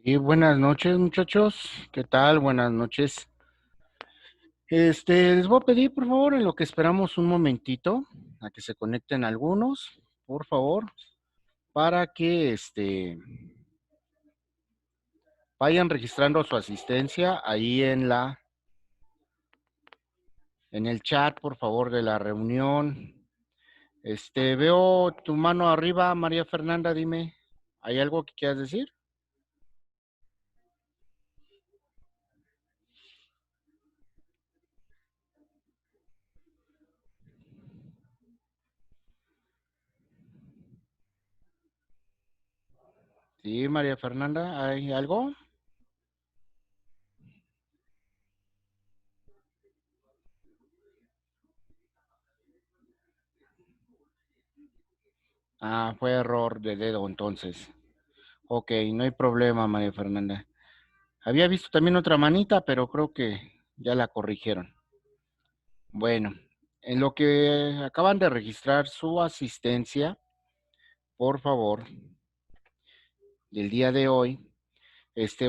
Y buenas noches, muchachos. ¿Qué tal? Buenas noches. Les voy a pedir, por favor, en lo que esperamos un momentito, a que se conecten algunos, por favor, para que vayan registrando su asistencia ahí en el chat, por favor, de la reunión. Veo tu mano arriba, María Fernanda, dime, ¿hay algo que quieras decir? Sí, María Fernanda, ¿hay algo? Ah, fue error de dedo entonces. Ok, no hay problema, María Fernanda. Había visto también otra manita, pero creo que ya la corrigieron. Bueno, en lo que acaban de registrar su asistencia, por favor, del día de hoy,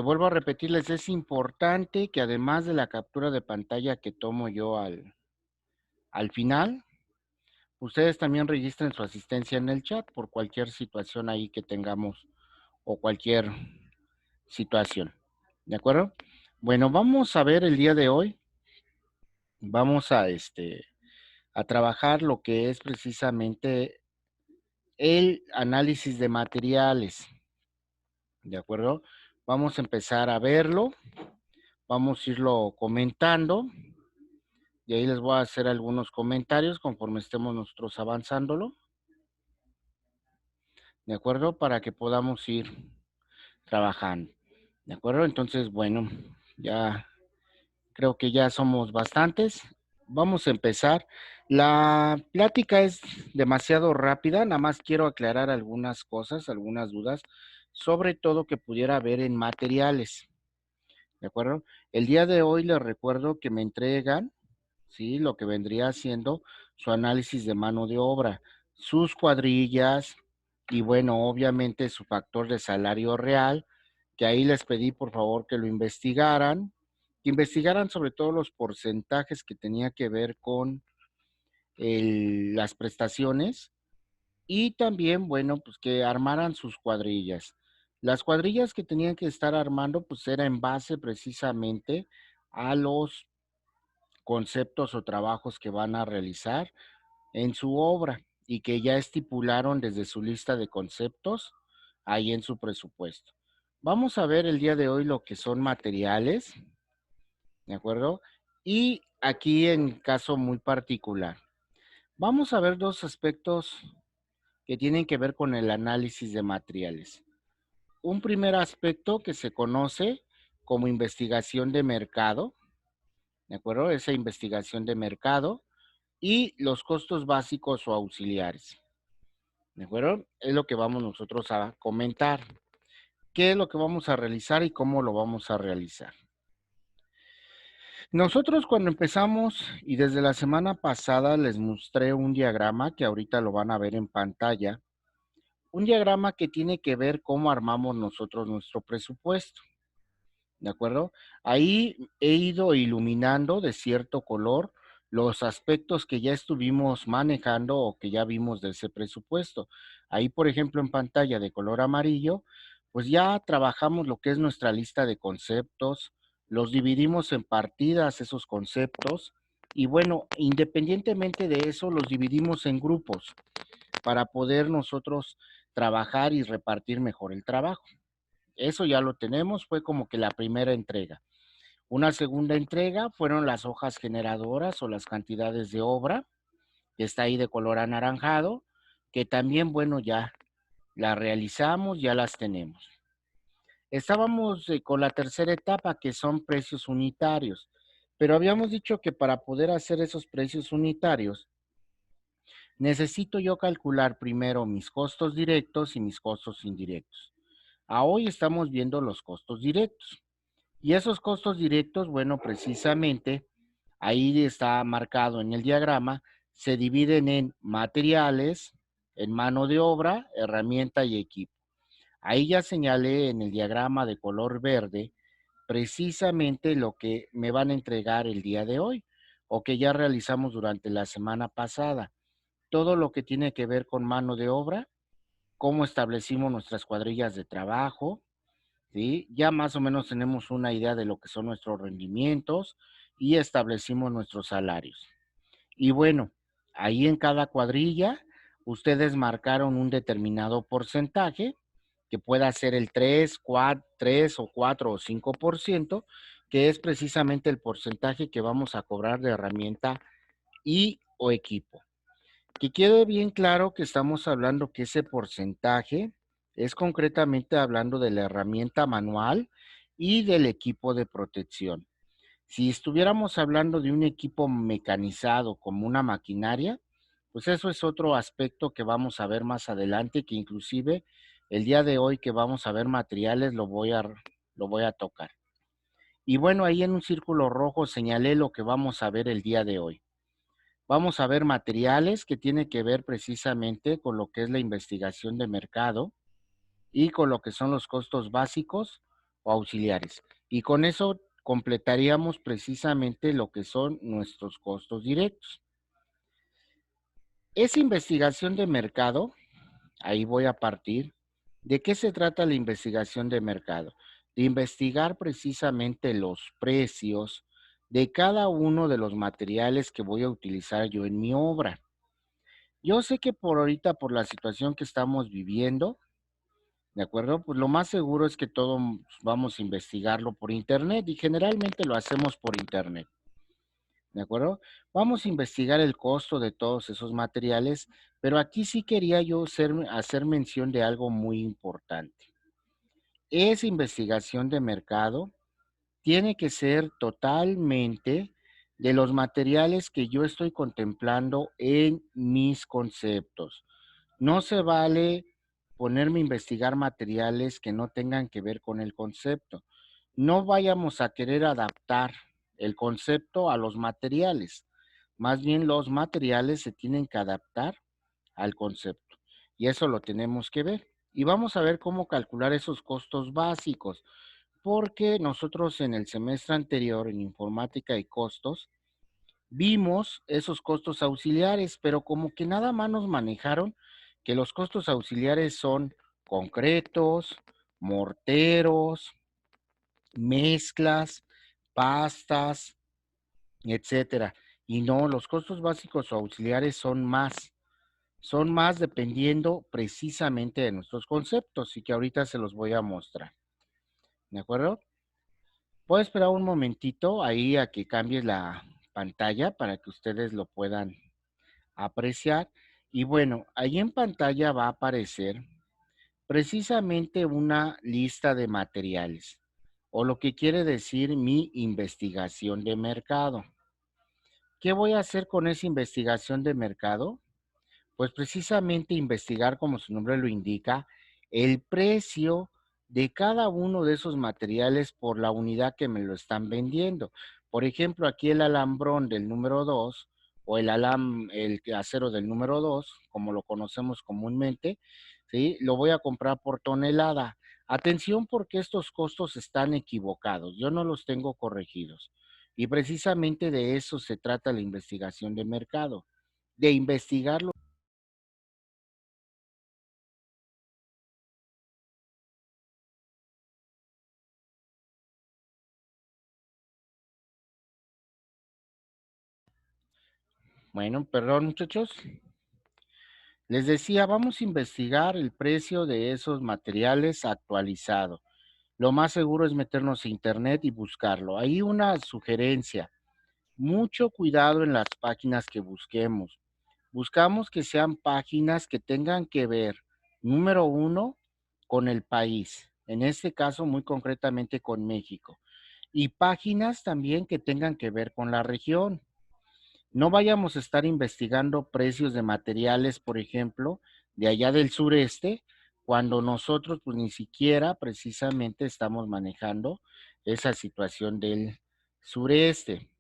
vuelvo a repetirles, es importante que además de la captura de pantalla que tomo yo al final, ustedes también registren su asistencia en el chat por cualquier situación ahí que tengamos o cualquier situación. ¿De acuerdo? Bueno, vamos a ver el día de hoy. Vamos a trabajar lo que es precisamente el análisis de materiales, ¿de acuerdo? Vamos a empezar a verlo, vamos a irlo comentando, y ahí les voy a hacer algunos comentarios conforme estemos nosotros avanzándolo, ¿de acuerdo? Para que podamos ir trabajando, ¿de acuerdo? Entonces, bueno, ya creo que ya somos bastantes. Vamos a empezar. La plática es demasiado rápida, nada más quiero aclarar algunas cosas, algunas dudas, sobre todo que pudiera haber en materiales, ¿de acuerdo? El día de hoy les recuerdo que me entregan, ¿sí? Lo que vendría siendo su análisis de mano de obra, sus cuadrillas y bueno, obviamente su factor de salario real, que ahí les pedí por favor que investigaran sobre todo los porcentajes que tenía que ver con las prestaciones y también, bueno, pues que armaran sus cuadrillas. Las cuadrillas que tenían que estar armando, pues era en base precisamente a los conceptos o trabajos que van a realizar en su obra y que ya estipularon desde su lista de conceptos ahí en su presupuesto. Vamos a ver el día de hoy lo que son materiales, ¿de acuerdo? Y aquí en caso muy particular, vamos a ver dos aspectos que tienen que ver con el análisis de materiales. Un primer aspecto que se conoce como investigación de mercado, ¿de acuerdo? Esa investigación de mercado y los costos básicos o auxiliares, ¿de acuerdo? Es lo que vamos nosotros a comentar. ¿Qué es lo que vamos a realizar y cómo lo vamos a realizar? Nosotros cuando empezamos y desde la semana pasada les mostré un diagrama que ahorita lo van a ver en pantalla, un diagrama que tiene que ver cómo armamos nosotros nuestro presupuesto, ¿de acuerdo? Ahí he ido iluminando de cierto color los aspectos que ya estuvimos manejando o que ya vimos de ese presupuesto. Ahí, por ejemplo, en pantalla de color amarillo, pues ya trabajamos lo que es nuestra lista de conceptos, los dividimos en partidas esos conceptos y bueno, independientemente de eso, los dividimos en grupos para poder nosotros trabajar y repartir mejor el trabajo. Eso ya lo tenemos, fue como que la primera entrega. Una segunda entrega fueron las hojas generadoras o las cantidades de obra, que está ahí de color anaranjado, que también, bueno, ya las realizamos, ya las tenemos. Estábamos con la tercera etapa, que son precios unitarios, pero habíamos dicho que para poder hacer esos precios unitarios, necesito yo calcular primero mis costos directos y mis costos indirectos. A hoy estamos viendo los costos directos. Y esos costos directos, bueno, precisamente ahí está marcado en el diagrama, se dividen en materiales, en mano de obra, herramienta y equipo. Ahí ya señalé en el diagrama de color verde precisamente lo que me van a entregar el día de hoy o que ya realizamos durante la semana pasada. Todo lo que tiene que ver con mano de obra, cómo establecimos nuestras cuadrillas de trabajo, ¿sí? Ya más o menos tenemos una idea de lo que son nuestros rendimientos y establecimos nuestros salarios. Y bueno, ahí en cada cuadrilla ustedes marcaron un determinado porcentaje, que pueda ser el 3 o 4 o 5%, que es precisamente el porcentaje que vamos a cobrar de herramienta y o equipo. Que quede bien claro que estamos hablando que ese porcentaje es concretamente hablando de la herramienta manual y del equipo de protección. Si estuviéramos hablando de un equipo mecanizado como una maquinaria, pues eso es otro aspecto que vamos a ver más adelante, que inclusive el día de hoy que vamos a ver materiales lo voy a tocar. Y bueno, ahí en un círculo rojo señalé lo que vamos a ver el día de hoy. Vamos a ver materiales que tiene que ver precisamente con lo que es la investigación de mercado y con lo que son los costos básicos o auxiliares. Y con eso completaríamos precisamente lo que son nuestros costos directos. Esa investigación de mercado, ahí voy a partir. ¿De qué se trata la investigación de mercado? De investigar precisamente los precios de cada uno de los materiales que voy a utilizar yo en mi obra. Yo sé que por ahorita, por la situación que estamos viviendo, ¿de acuerdo? Pues lo más seguro es que todo vamos a investigarlo por internet y generalmente lo hacemos por internet, ¿de acuerdo? Vamos a investigar el costo de todos esos materiales, pero aquí sí quería yo hacer mención de algo muy importante. Esa investigación de mercado tiene que ser totalmente de los materiales que yo estoy contemplando en mis conceptos. No se vale ponerme a investigar materiales que no tengan que ver con el concepto. No vayamos a querer adaptar el concepto a los materiales. Más bien los materiales se tienen que adaptar al concepto. Y eso lo tenemos que ver. Y vamos a ver cómo calcular esos costos básicos, porque nosotros en el semestre anterior en informática y costos vimos esos costos auxiliares, pero como que nada más nos manejaron que los costos auxiliares son concretos, morteros, mezclas, pastas, etcétera. Y no, los costos básicos o auxiliares son más dependiendo precisamente de nuestros conceptos y que ahorita se los voy a mostrar. ¿De acuerdo? Puedo esperar un momentito ahí a que cambies la pantalla para que ustedes lo puedan apreciar. Y bueno, ahí en pantalla va a aparecer precisamente una lista de materiales, o lo que quiere decir mi investigación de mercado. ¿Qué voy a hacer con esa investigación de mercado? Pues precisamente investigar, como su nombre lo indica, el precio de cada uno de esos materiales por la unidad que me lo están vendiendo. Por ejemplo, aquí el alambrón del número 2 o el acero del número 2, como lo conocemos comúnmente, ¿sí? Lo voy a comprar por tonelada. Atención porque estos costos están equivocados, yo no los tengo corregidos. Y precisamente de eso se trata la investigación de mercado, de investigarlo. Bueno, perdón muchachos. Les decía, vamos a investigar el precio de esos materiales actualizado. Lo más seguro es meternos a internet y buscarlo. Hay una sugerencia. Mucho cuidado en las páginas que busquemos. Buscamos que sean páginas que tengan que ver, número uno, con el país. En este caso, muy concretamente con México. Y páginas también que tengan que ver con la región. No vayamos a estar investigando precios de materiales, por ejemplo, de allá del sureste, cuando nosotros pues ni siquiera precisamente estamos manejando esa situación del sureste.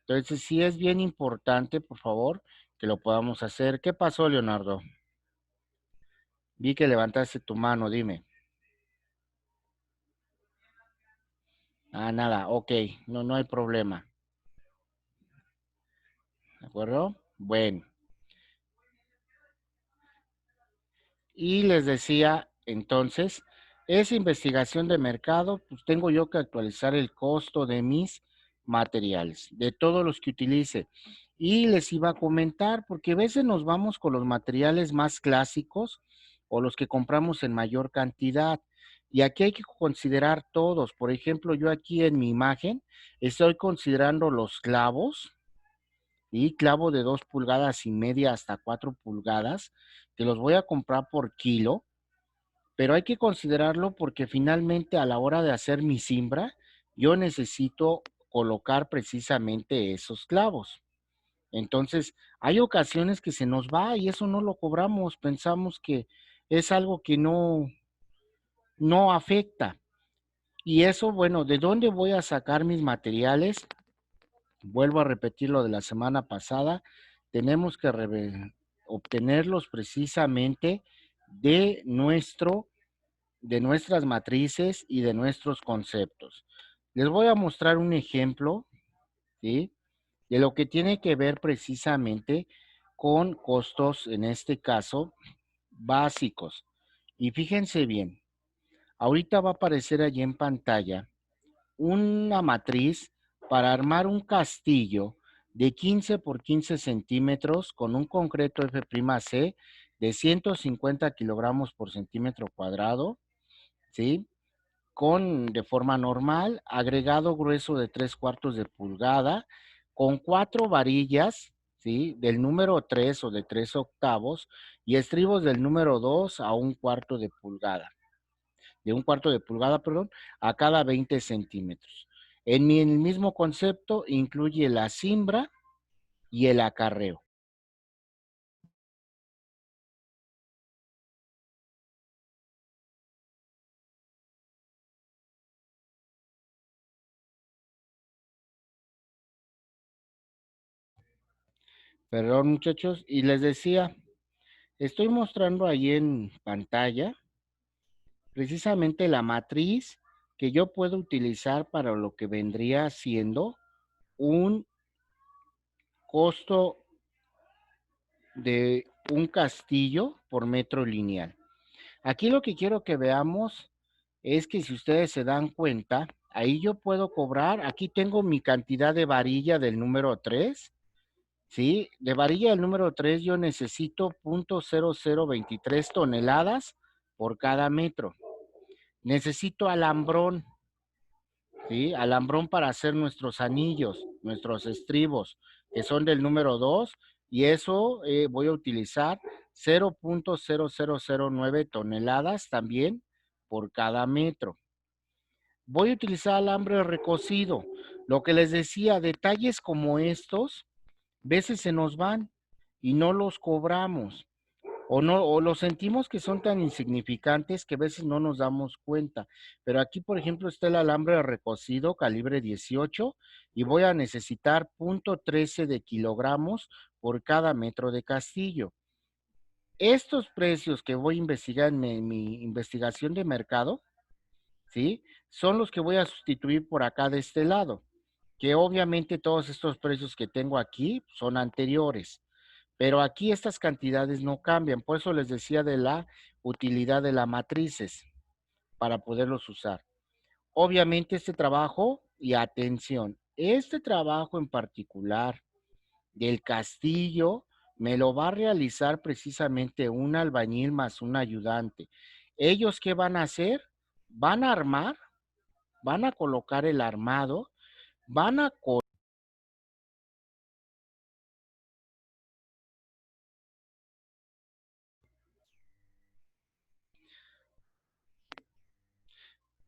Entonces sí es bien importante, por favor, que lo podamos hacer. ¿Qué pasó, Leonardo? Vi que levantaste tu mano, dime. Ah, nada, ok, no, no hay problema. ¿De acuerdo? Bueno, y les decía entonces, esa investigación de mercado, pues tengo yo que actualizar el costo de mis materiales, de todos los que utilice. Y les iba a comentar, porque a veces nos vamos con los materiales más clásicos o los que compramos en mayor cantidad. Y aquí hay que considerar todos. Por ejemplo, yo aquí en mi imagen estoy considerando los clavos, y clavo de 2,5 pulgadas hasta 4 pulgadas, que los voy a comprar por kilo, pero hay que considerarlo porque finalmente a la hora de hacer mi cimbra, yo necesito colocar precisamente esos clavos. Entonces, hay ocasiones que se nos va y eso no lo cobramos, pensamos que es algo que no afecta. Y eso, bueno, ¿de dónde voy a sacar mis materiales? Vuelvo a repetir lo de la semana pasada, tenemos que obtenerlos precisamente de de nuestras matrices y de nuestros conceptos. Les voy a mostrar un ejemplo, ¿sí? De lo que tiene que ver precisamente con costos, en este caso, básicos. Y fíjense bien, ahorita va a aparecer allí en pantalla una matriz para armar un castillo de 15 por 15 centímetros con un concreto F'C de 150 kilogramos por centímetro cuadrado, ¿sí? De forma normal, agregado grueso de 3/4 de pulgada, con 4 varillas, ¿sí? Del número 3 o de 3/8 y estribos del número 2 a 1/4 de pulgada, de 1/4 de pulgada, perdón, a cada 20 centímetros. En el mismo concepto incluye la cimbra y el acarreo. Perdón, muchachos, y les decía, estoy mostrando ahí en pantalla precisamente la matriz que yo puedo utilizar para lo que vendría siendo un costo de un castillo por metro lineal. Aquí lo que quiero que veamos es que si ustedes se dan cuenta, ahí yo puedo cobrar, aquí tengo mi cantidad de varilla del número 3, ¿sí? De varilla del número 3 yo necesito 0.0023 toneladas por cada metro. Necesito alambrón, ¿sí? Alambrón para hacer nuestros anillos, nuestros estribos, que son del número 2, y eso voy a utilizar 0.0009 toneladas también por cada metro. Voy a utilizar alambre recocido. Lo que les decía, detalles como estos, veces se nos van y no los cobramos. O no, o los sentimos que son tan insignificantes que a veces no nos damos cuenta. Pero aquí, por ejemplo, está el alambre recocido calibre 18 y voy a necesitar 0.13 de kilogramos por cada metro de castillo. Estos precios que voy a investigar en mi investigación de mercado, ¿sí? Son los que voy a sustituir por acá de este lado, que obviamente todos estos precios que tengo aquí son anteriores. Pero aquí estas cantidades no cambian, por eso les decía de la utilidad de las matrices para poderlos usar. Obviamente este trabajo, y atención, este trabajo en particular del castillo me lo va a realizar precisamente un albañil más un ayudante. ¿Ellos qué van a hacer? Van a armar, van a colocar el armado, van a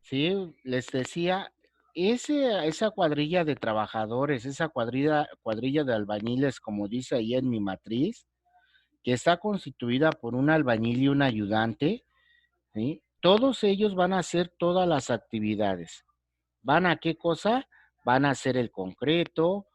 sí, les decía, esa cuadrilla de trabajadores, esa cuadrilla de albañiles, como dice ahí en mi matriz, que está constituida por un albañil y un ayudante, ¿sí? Todos ellos van a hacer todas las actividades. ¿Van a qué cosa? Van a hacer el concreto,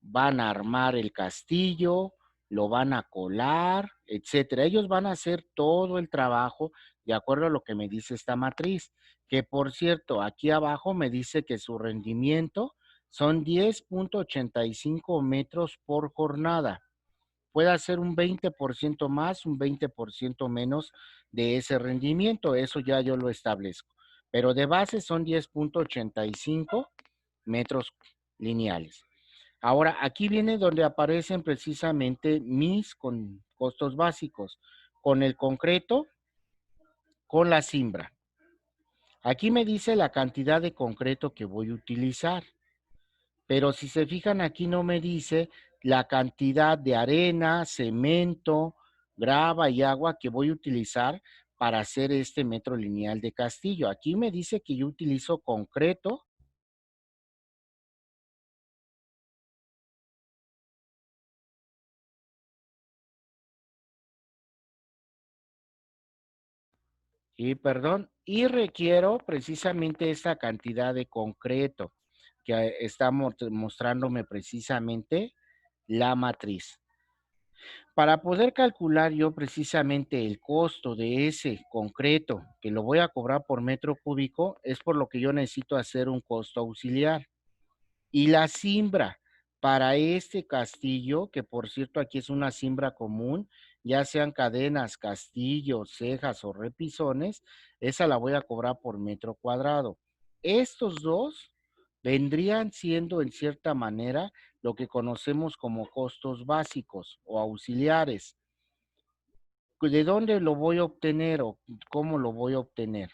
van a armar el castillo, lo van a colar, etcétera. Ellos van a hacer todo el trabajo de acuerdo a lo que me dice esta matriz, que por cierto, aquí abajo me dice que su rendimiento son 10.85 metros por jornada. Puede hacer un 20% más, un 20% menos de ese rendimiento, eso ya yo lo establezco. Pero de base son 10.85 metros lineales. Ahora, aquí viene donde aparecen precisamente mis costos básicos, con el concreto, con la cimbra. Aquí me dice la cantidad de concreto que voy a utilizar, pero si se fijan aquí no me dice la cantidad de arena, cemento, grava y agua que voy a utilizar para hacer este metro lineal de castillo. Aquí me dice que yo utilizo concreto. Y perdón, y requiero precisamente esta cantidad de concreto que está mostrándome precisamente la matriz. Para poder calcular yo precisamente el costo de ese concreto que lo voy a cobrar por metro cúbico, es por lo que yo necesito hacer un costo auxiliar. Y la cimbra para este castillo, que por cierto aquí es una cimbra común, ya sean cadenas, castillos, cejas o repisones, esa la voy a cobrar por metro cuadrado. Estos dos vendrían siendo en cierta manera lo que conocemos como costos básicos o auxiliares. ¿De dónde lo voy a obtener o cómo lo voy a obtener?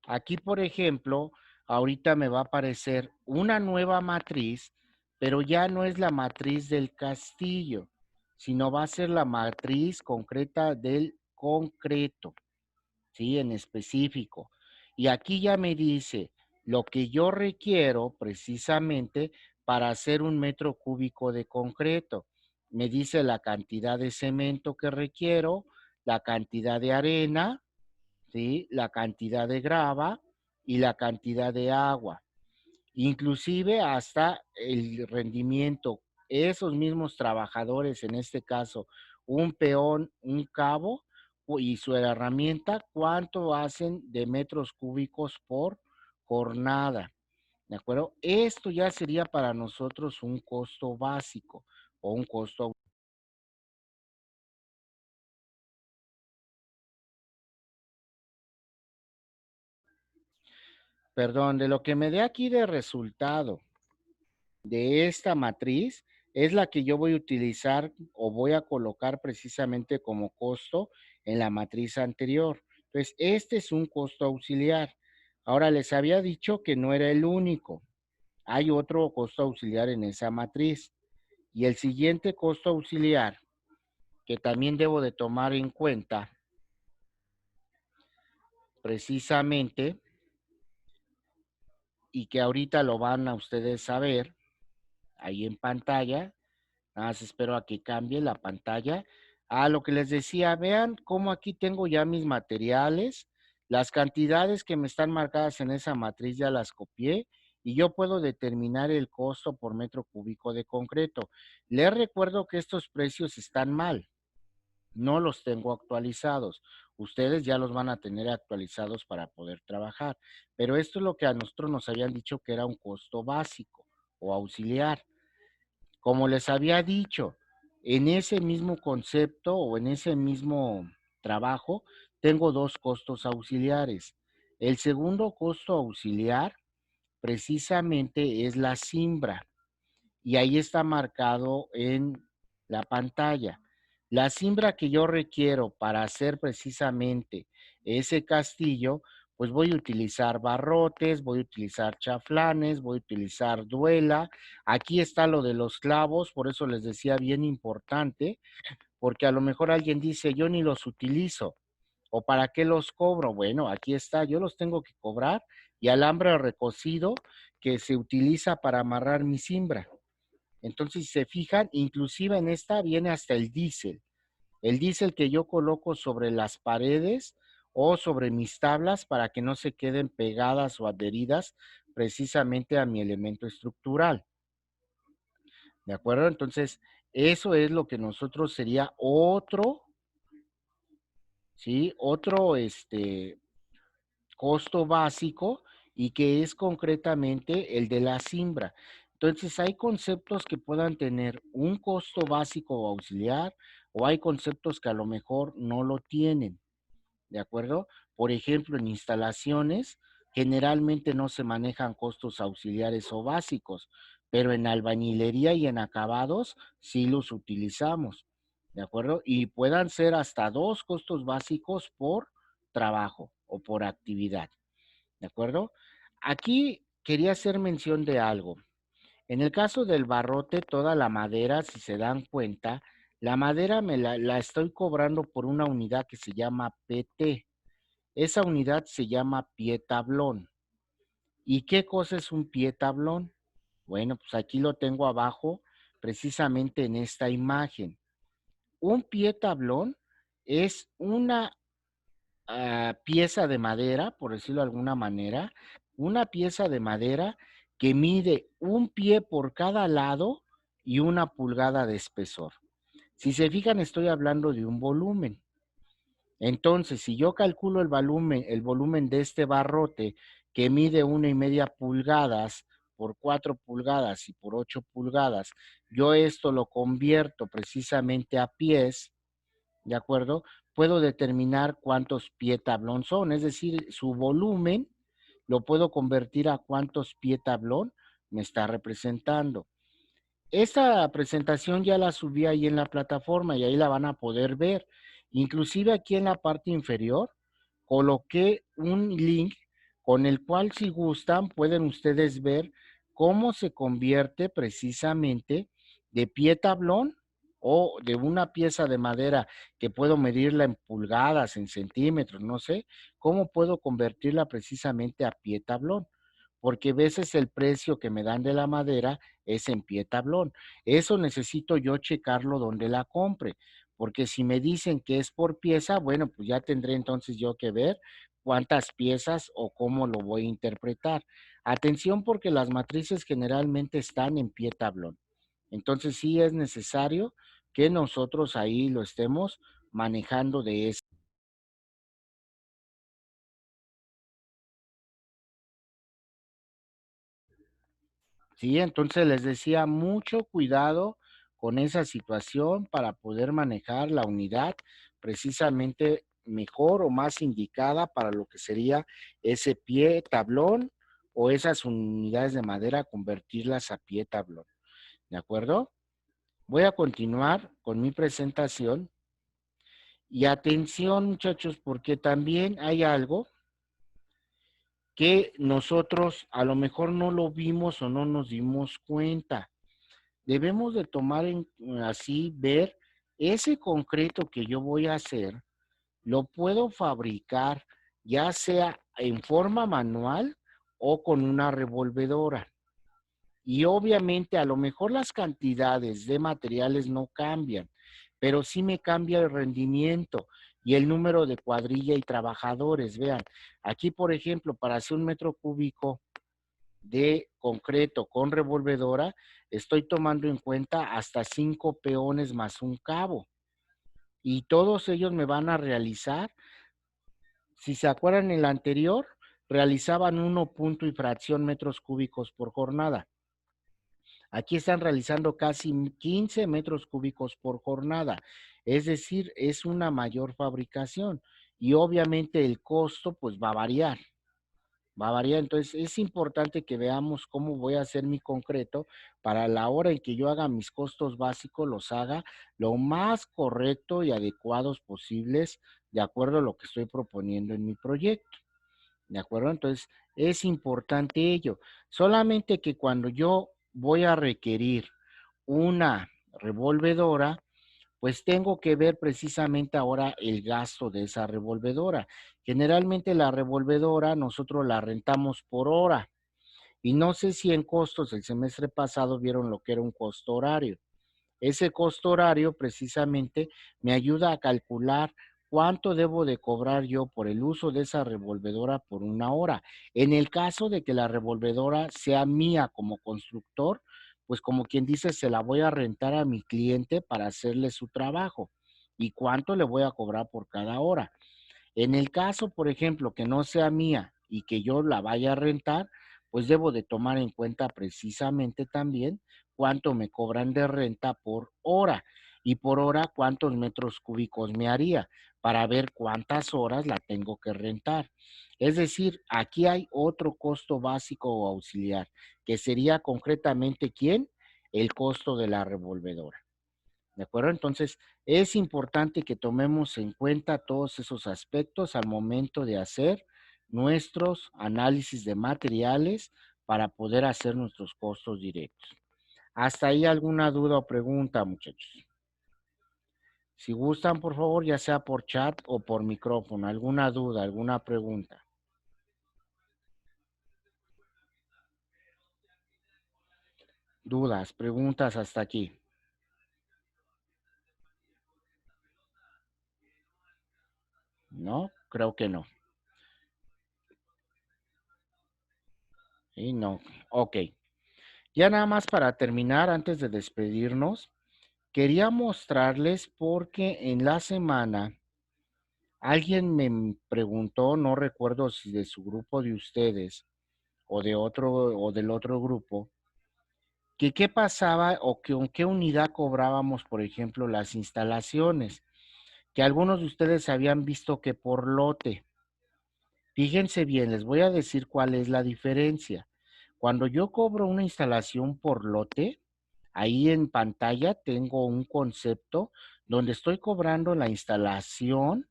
Aquí, por ejemplo, ahorita me va a aparecer una nueva matriz, pero ya no es la matriz del castillo, sino va a ser la matriz concreta del concreto, ¿sí? En específico. Y aquí ya me dice lo que yo requiero precisamente para hacer un metro cúbico de concreto. Me dice la cantidad de cemento que requiero, la cantidad de arena, ¿sí? La cantidad de grava y la cantidad de agua, inclusive hasta el rendimiento. Esos mismos trabajadores, en este caso, un peón, un cabo y su herramienta, ¿cuánto hacen de metros cúbicos por jornada? ¿De acuerdo? Esto ya sería para nosotros un costo básico o un costo. Perdón, de lo que me dé aquí de resultado de esta matriz es la que yo voy a utilizar o voy a colocar precisamente como costo en la matriz anterior. Entonces, este es un costo auxiliar. Ahora les había dicho que no era el único. Hay otro costo auxiliar en esa matriz. Y el siguiente costo auxiliar que también debo de tomar en cuenta precisamente y que ahorita lo van a ustedes saber ahí en pantalla. Nada más espero a que cambie la pantalla. Lo que les decía, vean cómo aquí tengo ya mis materiales. Las cantidades que me están marcadas en esa matriz ya las copié y yo puedo determinar el costo por metro cúbico de concreto. Les recuerdo que estos precios están mal, no los tengo actualizados. Ustedes ya los van a tener actualizados para poder trabajar, pero esto es lo que a nosotros nos habían dicho que era un costo básico o auxiliar. Como les había dicho, en ese mismo concepto o en ese mismo trabajo, tengo dos costos auxiliares. El segundo costo auxiliar precisamente es la cimbra y ahí está marcado en la pantalla. La cimbra que yo requiero para hacer precisamente ese castillo, pues voy a utilizar barrotes, voy a utilizar chaflanes, voy a utilizar duela. Aquí está lo de los clavos, por eso les decía bien importante, porque a lo mejor alguien dice, yo ni los utilizo, o para qué los cobro. Bueno, aquí está, yo los tengo que cobrar y alambre recocido que se utiliza para amarrar mi cimbra. Entonces, si se fijan, inclusive en esta viene hasta el diésel. El diésel que yo coloco sobre las paredes o sobre mis tablas para que no se queden pegadas o adheridas precisamente a mi elemento estructural. ¿De acuerdo? Entonces, eso es lo que nosotros sería otro, ¿sí? Otro, costo básico y que es concretamente el de la siembra. Entonces, hay conceptos que puedan tener un costo básico o auxiliar o hay conceptos que a lo mejor no lo tienen, ¿de acuerdo? Por ejemplo, en instalaciones generalmente no se manejan costos auxiliares o básicos, pero en albañilería y en acabados sí los utilizamos, ¿de acuerdo? Y puedan ser hasta dos costos básicos por trabajo o por actividad, ¿de acuerdo? Aquí quería hacer mención de algo. En el caso del barrote, toda la madera, si se dan cuenta, la madera la estoy cobrando por una unidad que se llama PT. Esa unidad se llama pie tablón. ¿Y qué cosa es un pie tablón? Bueno, pues aquí lo tengo abajo, precisamente en esta imagen. Un pie tablón es una pieza de madera, por decirlo de alguna manera, una pieza de madera que mide un pie por cada lado y 1 pulgada de espesor. Si se fijan, estoy hablando de un volumen. Entonces, si yo calculo el volumen de este barrote que mide 1,5 pulgadas por 4 pulgadas y por 8 pulgadas, yo esto lo convierto precisamente a pies, ¿de acuerdo? Puedo determinar cuántos pie tablón son, es decir, su volumen lo puedo convertir a cuántos pie tablón me está representando. Esta presentación ya la subí ahí en la plataforma y ahí la van a poder ver. Inclusive aquí en la parte inferior coloqué un link con el cual si gustan pueden ustedes ver cómo se convierte precisamente de pie tablón o de una pieza de madera que puedo medirla en pulgadas, en centímetros, no sé, cómo puedo convertirla precisamente a pie tablón, porque a veces el precio que me dan de la madera es en pie tablón. Eso necesito yo checarlo donde la compre, porque si me dicen que es por pieza, bueno, pues ya tendré entonces yo que ver cuántas piezas o cómo lo voy a interpretar. Atención porque las matrices generalmente están en pie tablón. Entonces sí es necesario que nosotros ahí lo estemos manejando de esa. Sí, entonces les decía mucho cuidado con esa situación para poder manejar la unidad precisamente mejor o más indicada para lo que sería ese pie tablón o esas unidades de madera, convertirlas a pie tablón. ¿De acuerdo? Voy a continuar con mi presentación y atención muchachos, porque también hay algo que nosotros a lo mejor no lo vimos o no nos dimos cuenta. Debemos de tomar así, ver ese concreto que yo voy a hacer, lo puedo fabricar ya sea en forma manual o con una revolvedora. Y obviamente a lo mejor las cantidades de materiales no cambian, pero sí me cambia el rendimiento y el número de cuadrilla y trabajadores. Vean, aquí por ejemplo, para hacer 1 metro cúbico de concreto con revolvedora, estoy tomando en cuenta hasta 5 peones más un cabo. Y todos ellos me van a realizar, si se acuerdan en el anterior, realizaban 1 punto y fracción metros cúbicos por jornada. Aquí están realizando casi 15 metros cúbicos por jornada. Es decir, es una mayor fabricación y obviamente el costo pues va a variar. Va a variar, entonces es importante que veamos cómo voy a hacer mi concreto para la hora en que yo haga mis costos básicos, los haga lo más correcto y adecuados posibles de acuerdo a lo que estoy proponiendo en mi proyecto. ¿De acuerdo? Entonces es importante ello. Solamente que cuando yo voy a requerir una revolvedora, pues tengo que ver precisamente ahora el gasto de esa revolvedora. Generalmente la revolvedora nosotros la rentamos por hora y no sé si en costos el semestre pasado vieron lo que era un costo horario. Ese costo horario precisamente me ayuda a calcular cuánto debo de cobrar yo por el uso de esa revolvedora por una hora. En el caso de que la revolvedora sea mía como constructor, pues como quien dice, se la voy a rentar a mi cliente para hacerle su trabajo. ¿Y cuánto le voy a cobrar por cada hora? En el caso, por ejemplo, que no sea mía y que yo la vaya a rentar, pues debo de tomar en cuenta precisamente también cuánto me cobran de renta por hora y por hora cuántos metros cúbicos me haría para ver cuántas horas la tengo que rentar. Es decir, aquí hay otro costo básico o auxiliar, que sería concretamente ¿quién? El costo de la revolvedora. ¿De acuerdo? Entonces, es importante que tomemos en cuenta todos esos aspectos al momento de hacer nuestros análisis de materiales para poder hacer nuestros costos directos. ¿Hasta ahí alguna duda o pregunta, muchachos? Si gustan, por favor, ya sea por chat o por micrófono, alguna duda, alguna pregunta. Dudas, preguntas hasta aquí. ¿No? Creo que no. Y no. Ok. Ya nada más para terminar, antes de despedirnos, quería mostrarles porque en la semana alguien me preguntó, no recuerdo si de su grupo de ustedes o de otro o del otro grupo, que qué pasaba o que con qué unidad cobrábamos, por ejemplo, las instalaciones, que algunos de ustedes habían visto que por lote. Fíjense bien, les voy a decir cuál es la diferencia. Cuando yo cobro una instalación por lote, ahí en pantalla tengo un concepto donde estoy cobrando la instalación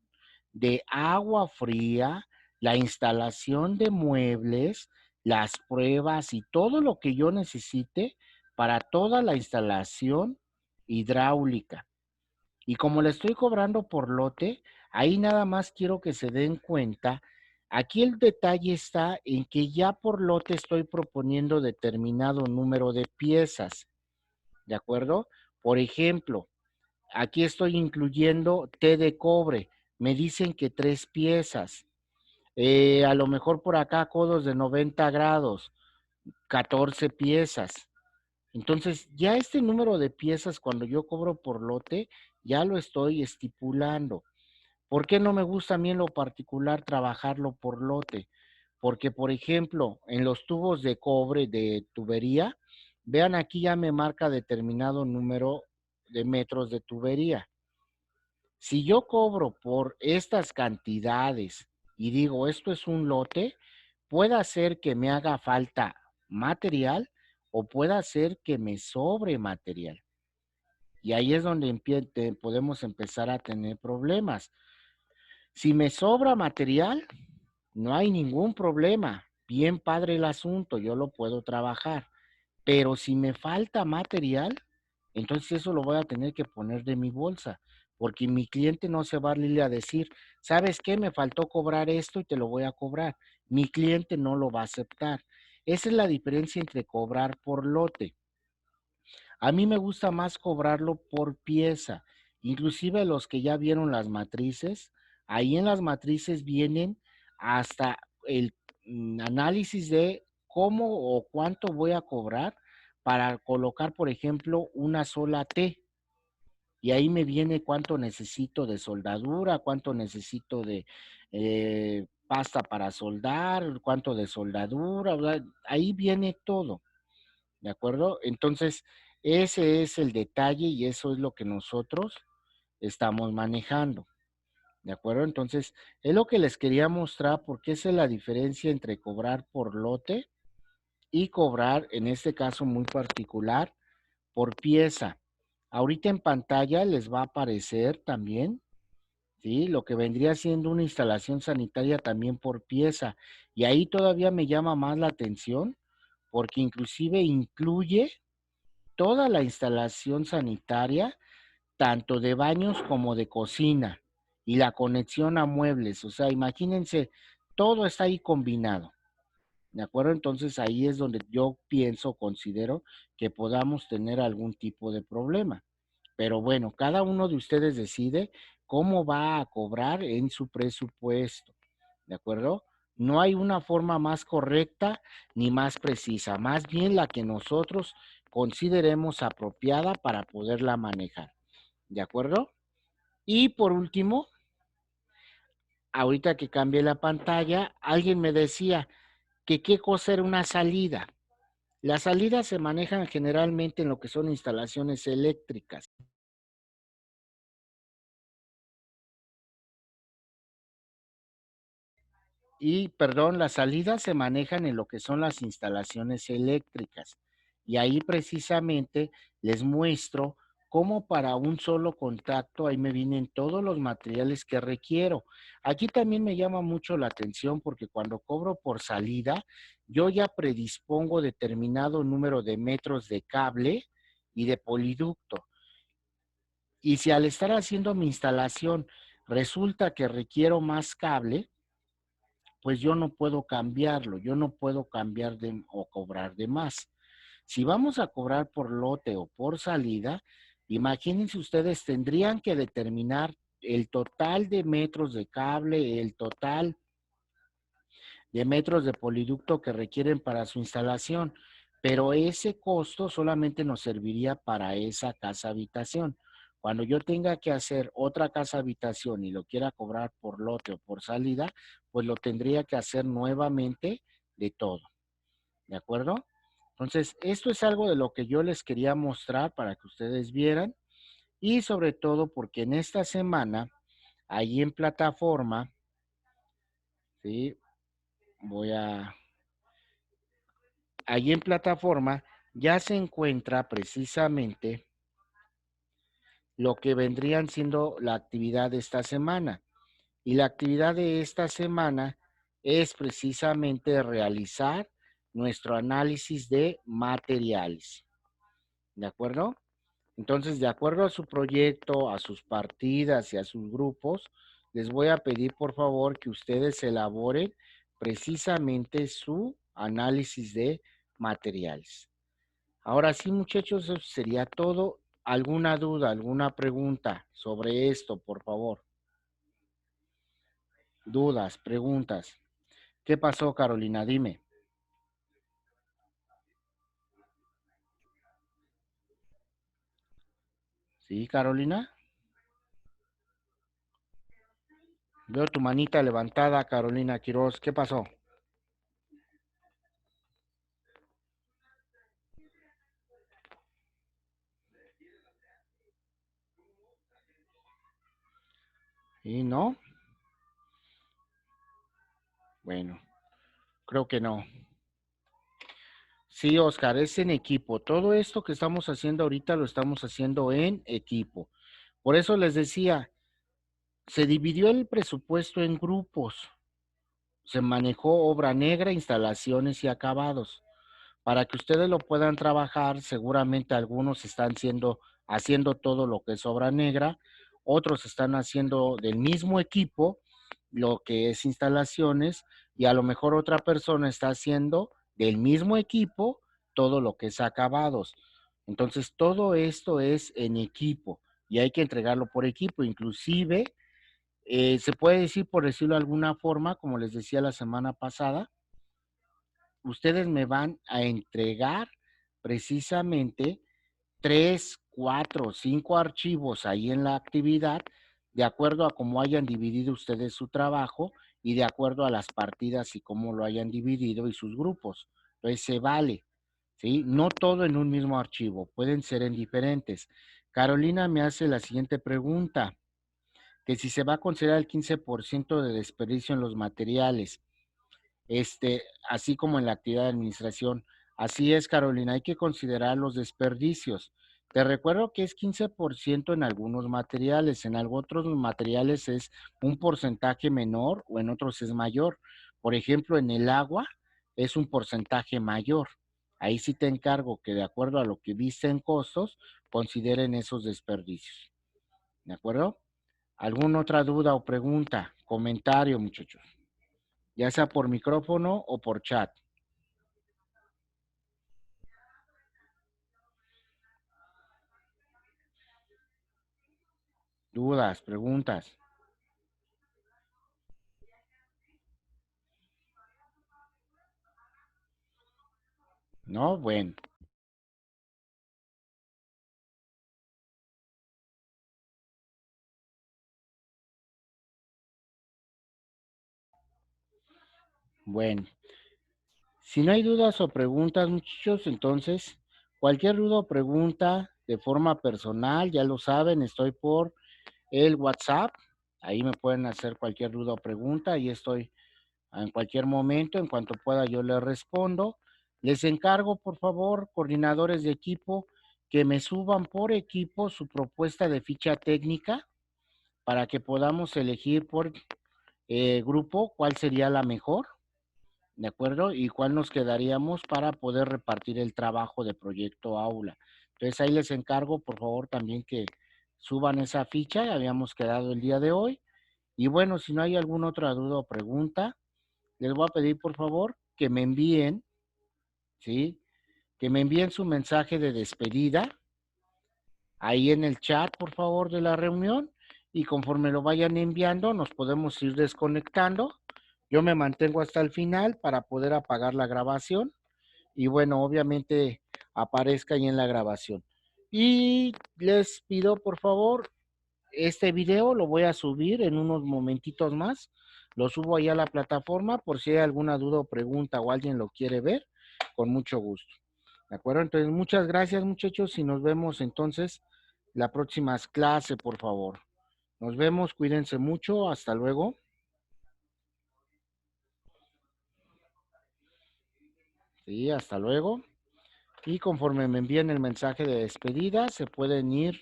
de agua fría, la instalación de muebles, las pruebas y todo lo que yo necesite para toda la instalación hidráulica. Y como le estoy cobrando por lote, ahí nada más quiero que se den cuenta. Aquí el detalle está en que ya por lote estoy proponiendo determinado número de piezas, ¿de acuerdo? Por ejemplo, aquí estoy incluyendo té de cobre. Me dicen que 3 piezas. A lo mejor por acá codos de 90 grados, 14 piezas. Entonces, ya este número de piezas cuando yo cobro por lote, ya lo estoy estipulando. ¿Por qué no me gusta a mí en lo particular trabajarlo por lote? Porque, por ejemplo, en los tubos de cobre de tubería, vean aquí ya me marca determinado número de metros de tubería. Si yo cobro por estas cantidades y digo esto es un lote, puede ser que me haga falta material o puede ser que me sobre material. Y ahí es donde podemos empezar a tener problemas. Si me sobra material, no hay ningún problema. Bien padre el asunto, yo lo puedo trabajar. Pero si me falta material, entonces eso lo voy a tener que poner de mi bolsa, porque mi cliente no se va a ir a decir, ¿sabes qué? Me faltó cobrar esto y te lo voy a cobrar. Mi cliente no lo va a aceptar. Esa es la diferencia entre cobrar por lote. A mí me gusta más cobrarlo por pieza. Inclusive los que ya vieron las matrices, ahí en las matrices vienen hasta el análisis de cómo o cuánto voy a cobrar para colocar, por ejemplo, una sola T. Y ahí me viene cuánto necesito de soldadura, cuánto necesito de pasta para soldar, cuánto de soldadura, ¿verdad? Ahí viene todo. ¿De acuerdo? Entonces, ese es el detalle y eso es lo que nosotros estamos manejando. ¿De acuerdo? Entonces, es lo que les quería mostrar porque esa es la diferencia entre cobrar por lote y cobrar, en este caso muy particular, por pieza. Ahorita en pantalla les va a aparecer también, ¿sí? Lo que vendría siendo una instalación sanitaria también por pieza. Y ahí todavía me llama más la atención porque inclusive incluye toda la instalación sanitaria, tanto de baños como de cocina, y la conexión a muebles. O sea, imagínense, todo está ahí combinado. ¿De acuerdo? Entonces ahí es donde yo pienso, considero que podamos tener algún tipo de problema. Pero bueno, cada uno de ustedes decide, cómo va a cobrar en su presupuesto, ¿de acuerdo? No hay una forma más correcta ni más precisa, más bien la que nosotros consideremos apropiada para poderla manejar, ¿de acuerdo? Y por último, ahorita que cambié la pantalla, alguien me decía que qué cosa era una salida. Las salidas se manejan generalmente en lo que son instalaciones eléctricas. Y, perdón, las salidas se manejan en lo que son las instalaciones eléctricas. Y ahí precisamente les muestro cómo para un solo contacto, ahí me vienen todos los materiales que requiero. Aquí también me llama mucho la atención porque cuando cobro por salida, yo ya predispongo determinado número de metros de cable y de poliducto. Y si al estar haciendo mi instalación resulta que requiero más cable, pues yo no puedo cambiarlo, yo no puedo cambiar de o cobrar de más. Si vamos a cobrar por lote o por salida, imagínense ustedes, tendrían que determinar el total de metros de cable, el total de metros de poliducto que requieren para su instalación, pero ese costo solamente nos serviría para esa casa habitación. Cuando yo tenga que hacer otra casa habitación y lo quiera cobrar por lote o por salida, pues lo tendría que hacer nuevamente de todo, ¿de acuerdo? Entonces, esto es algo de lo que yo les quería mostrar para que ustedes vieran y sobre todo porque en esta semana, ahí en plataforma, ¿sí? Voy a Allí en plataforma ya se encuentra precisamente lo que vendrían siendo la actividad de esta semana. Y la actividad de esta semana es precisamente realizar nuestro análisis de materiales. ¿De acuerdo? Entonces, de acuerdo a su proyecto, a sus partidas y a sus grupos, les voy a pedir por favor que ustedes elaboren precisamente su análisis de materiales. Ahora sí, muchachos, eso sería todo. ¿Alguna duda, alguna pregunta sobre esto, por favor? Dudas, preguntas. ¿Qué pasó, Carolina? Dime. ¿Sí, Carolina? Veo tu manita levantada, Carolina Quiroz. ¿Qué pasó? ¿Y no? Bueno, creo que no. Sí, Oscar, es en equipo. Todo esto que estamos haciendo ahorita lo estamos haciendo en equipo. Por eso les decía, se dividió el presupuesto en grupos. Se manejó obra negra, instalaciones y acabados. Para que ustedes lo puedan trabajar, seguramente algunos están haciendo todo lo que es obra negra, otros están haciendo del mismo equipo lo que es instalaciones y a lo mejor otra persona está haciendo del mismo equipo todo lo que es acabados. Entonces, todo esto es en equipo y hay que entregarlo por equipo. Inclusive, se puede decir, por decirlo de alguna forma, como les decía la semana pasada, ustedes me van a entregar precisamente 3, 4, 5 archivos ahí en la actividad, de acuerdo a cómo hayan dividido ustedes su trabajo y de acuerdo a las partidas y cómo lo hayan dividido y sus grupos. Entonces se vale, ¿sí? No todo en un mismo archivo, pueden ser en diferentes. Carolina me hace la siguiente pregunta, que si se va a considerar el 15% de desperdicio en los materiales así como en la actividad de administración. Así es, Carolina, hay que considerar los desperdicios. Te recuerdo que es 15% en algunos materiales, en otros materiales es un porcentaje menor o en otros es mayor. Por ejemplo, en el agua es un porcentaje mayor. Ahí sí te encargo que de acuerdo a lo que viste en costos, consideren esos desperdicios. ¿De acuerdo? ¿Alguna otra duda o pregunta, comentario, muchachos? Ya sea por micrófono o por chat. dudas, preguntas. ¿No? Bueno, bueno. Si no hay dudas o preguntas, muchachos, entonces cualquier duda o pregunta de forma personal, ya lo saben, estoy por el WhatsApp. Ahí me pueden hacer cualquier duda o pregunta. Ahí estoy en cualquier momento, en cuanto pueda yo les respondo. Les encargo, por favor, coordinadores de equipo, que me suban por equipo su propuesta de ficha técnica para que podamos elegir por grupo cuál sería la mejor, ¿de acuerdo? Y cuál nos quedaríamos para poder repartir el trabajo de proyecto aula. Entonces ahí les encargo, por favor, también que suban esa ficha, habíamos quedado el día de hoy. Y bueno, si no hay alguna otra duda o pregunta, les voy a pedir, por favor, que me envíen, ¿sí? Que me envíen su mensaje de despedida ahí en el chat, por favor, de la reunión. Y conforme lo vayan enviando, nos podemos ir desconectando. Yo me mantengo hasta el final para poder apagar la grabación y bueno, obviamente aparezca ahí en la grabación. Y les pido, por favor, este video lo voy a subir en unos momentitos más. Lo subo ahí a la plataforma por si hay alguna duda o pregunta o alguien lo quiere ver, con mucho gusto. ¿De acuerdo? Entonces, muchas gracias, muchachos, y nos vemos entonces la próxima clase, por favor. Nos vemos, cuídense mucho, hasta luego. Sí, hasta luego. Y conforme me envíen el mensaje de despedida, se pueden ir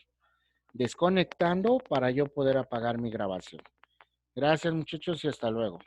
desconectando para yo poder apagar mi grabación. Gracias, muchachos, y hasta luego.